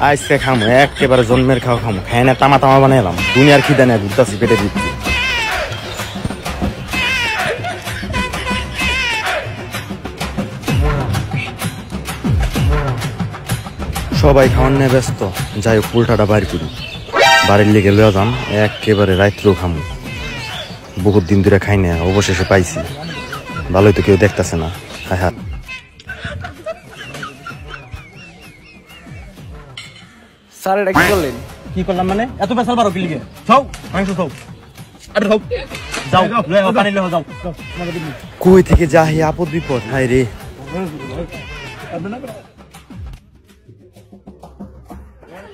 আজকে খামো একেবারে জন্মের খাওয়া খামো, খাই না তামা তামা বানাইলাম, দুনিয়ার খিদা নেই ঘুরতেছি পেটে দিচ্ছি। সবাই খাওয়ার নিয়ে ব্যস্ত, যাই হোক উল্টাটা বাইর করি, বাড়ির লেগে লয়ে যাম একেবারে রাত্রেও খামো। বহুত দিন ধরে খাই না, অবশেষে পাইছি, ভালোই তো কেউ দেখতেছে না। হ্যাঁ হ্যাঁ স্যার এটা কি করলেন? কি করলাম মানে? এত পেশাল বারো কি লিগে? খাও মাংস খাও, আরে খাও, যাও লয়ে আও, পানি লয়ে যাও। কই থেকে যা হে আপদ বিপদ, হায় রে।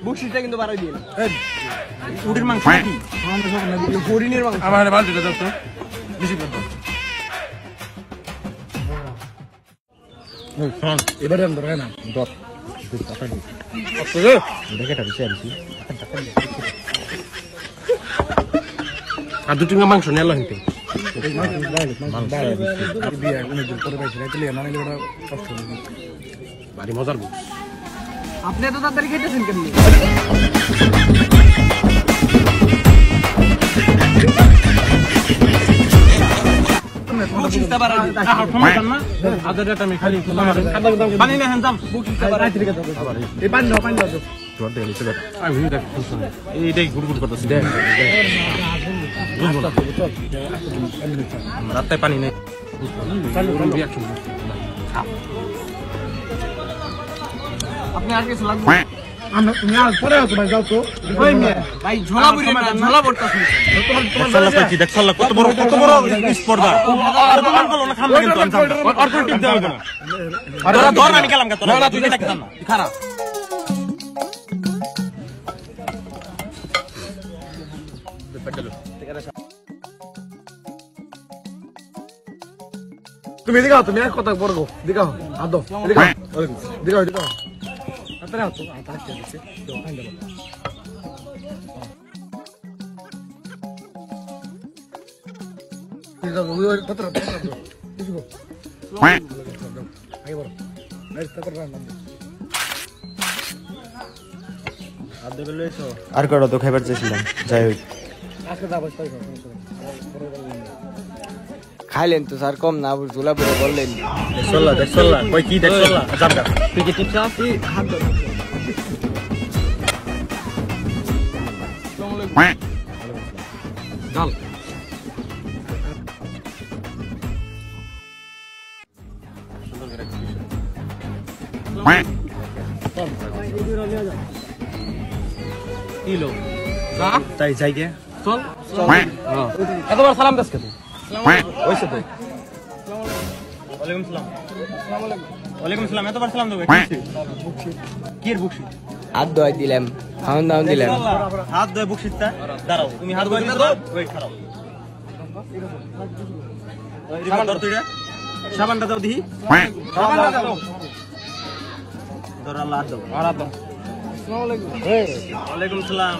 বকশিসটা কিন্তু বাড়াই দিন। উটের মাংস নাকি? হরিণের মাংস। আমার বালতিটা দাও তো, বেশি করে দাও। এবারে আমি ধরে না দর আর দুটি মাংস নিয়ে এলো হিন্তে বাড়ি মজার বুঝ। আপনি এত তাড়াতাড়ি খেতেছেন কেমনি? বকশিসটা বাড়াই দিন। আদার ডাটা আমি খালি পানি না হ্যাঁ বকশিসটা বাড়াই দিন। এই পানি দাও, পানি দাও। আমি দেখ এইটাই গুড়গুড় করতেছি। রাস্তায় পানি নেই। আপনি আর কিছু লাগবে? তুমি আর পরে আছো ভাই, যাও তো। ভাই ঝোলা বুড়ি না, ঝোলা বড়তাছি। কত বড় স্পর্ধা। আর প্রমাণ করলো না, খামলা কিন্তু আমি আর কোন টিপ দেওয়া হবে না। আরে ধর আমি গেলাম কত না, তুই দেখতাম না খারাপ। তুমি এদিকে আও, তুমি এক কথা বড় গো। এদিকে আও, আদো। এদিকে আও, এদিকে আও, এদিকে আও। আতরে আও তো, আতরে দিছে। দাও, পানি দাও। এদিকে আও, ওই পাত্র, পাত্র। এদিকে আও। আগে বড়। নাইস পাত্র রান্না। আর কটা তো খাইবার চাইছিলাম, যাই হোক আজকে যাবো তাই খাও। খাইলেন তো স্যার, কম না ঝোলা বুড়ে বললেন। দেখছল্লা কই কি দেখছল্লা জামগা তুই কি টিপস এই হাত দাও। ডাল কিলো তাই যাই গে চল। এতবার সালাম দাস কেন? ওইসে তো ওয়ালাইকুম সালাম। ওয়ালাইকুম সালাম। এতবার সালাম দেবে কি এর বকশিস? হাত ধোয়াই দিলাম, খাওয়ান দাওয়ান দিলাম। হাত ধোয় বকশিসটা দাঁড়াও, তুমি হাত ধোয় দিছো, ওই খারাপ ধর তুই সাবানটা দাও দিহি, সাবানটা দাও। ধর আল্লাহ হাত দাও। আর দাও। আসসালামু আলাইকুম। ওয়ালাইকুম সালাম।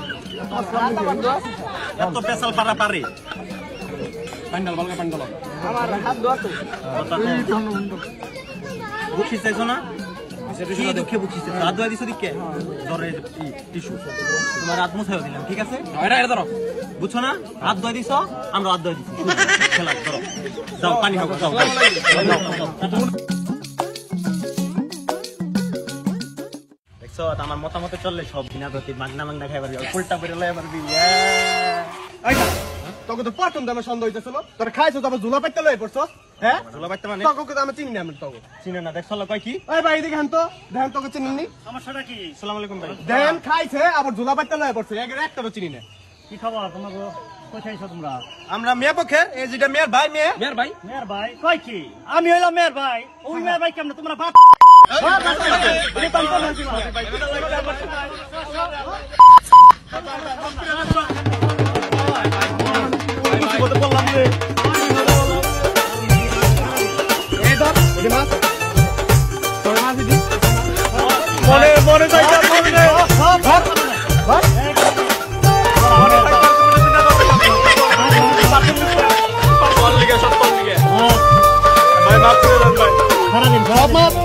এত পেশাল পারা পারে পান্ডাল বালকা পান্ডাল আমার হাত ধোয়া তো। বকশিস চাইছো না? কি দুঃখে বকশিস চাইছো? হাত ধোয়া দিছো দিকে ধরে টিস্যু তোমার হাত মুছাইও দিলাম, ঠিক আছে? এটা এটা ধরো, বুঝছো না? হাত ধোয়া দিছো, আমরা হাত ধোয়া দিছি, খেলা ধরো, যাও পানি খাও, যাও। দেখছো আমার মতামতে চললে সব বিনা প্রতি মাগনা মাগনা খাইবার উল্টা করে লয় পারবি। তোকে তো প্রথম দামে সন্দেহ হইতেছিল, তোর খাইছো তারপর ঝুলা পাইতে লয়ে পড়ছো। হ্যাঁ ঝোলা বাইতে মানে তোকে তো আমি চিনি না। আমি তোকে চিনে না, দেখছো কয় কি? ওই ভাই এদিকে হান তো, দেখেন তোকে চিনিনি। সমস্যাটা কি? আসসালামু আলাইকুম ভাই। দেন খাইছে আবার ঝুলা পাইতে লয়ে পড়ছে, একটা তো চিনি না। কি খবর তোমাকে? কোথায় আইছো তোমরা? আমরা মেয়ে পক্ষের, এই যেটা মেয়ের ভাই, মেয়ের ভাই। মেয়ের ভাই কয় কি? আমি হইলাম মেয়ের ভাই, ওই মেয়ের ভাই কেমন? তোমরা বাপ বললাম রে মনে মনে যাইতা মনে ভাই মাফ করে দেন ভাই।